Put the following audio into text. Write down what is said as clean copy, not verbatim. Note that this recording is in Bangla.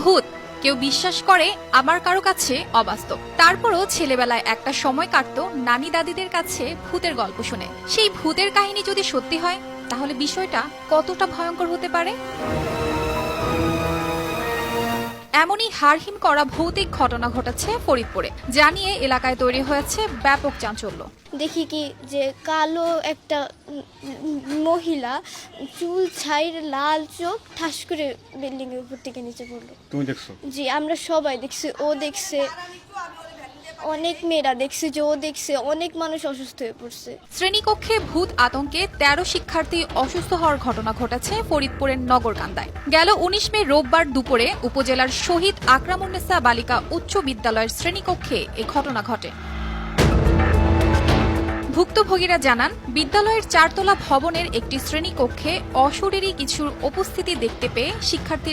ভূত কেউ বিশ্বাস করে, আমার কারো কাছে অবাস্তব। তারপরও ছেলেবেলায় একটা সময় কাটতো নানি দাদিদের কাছে ভূতের গল্প শুনে। সেই ভূতের কাহিনী যদি সত্যি হয় তাহলে বিষয়টা কতটা ভয়ঙ্কর হতে পারে। এমনই হাড়হিম করা ভৌতিক ঘটনা ঘটেছে ফরিদপুরে, যা নিয়ে এলাকায় তৈরি হয়েছে ব্যাপক চাঞ্চল্য। দেখি কি যে কালো একটা মহিলা, চুল ছাইর, লাল চোখ, ঠাস করে বিল্ডিং এর উপর থেকে নিচে পড়লো। তুমি দেখছো? জি, আমরা সবাই দেখছি, ও দেখছে, অনেক মেয়েরা দেখছে যে ও দেখছে, অনেক মানুষ অসুস্থ হয়ে পড়ছে। শ্রেণীকক্ষে ভূত আতঙ্কে 13 শিক্ষার্থী অসুস্থ হওয়ার ঘটনা ঘটেছে ফরিদপুরের নগরকান্দায়। গেল 19 মে রোববার দুপুরে উপজেলার শহীদ আকরামুন্নেসা বালিকা উচ্চ বিদ্যালয়ের শ্রেণীকক্ষে এ ঘটনা ঘটে। ভুক্তভোগীরা জানান, বিদ্যালয়ের 4 তলা ভবনের একটি শ্রেণীকক্ষে অশরীরী কিছুর উপস্থিতি দেখতে পেয়ে শিক্ষার্থী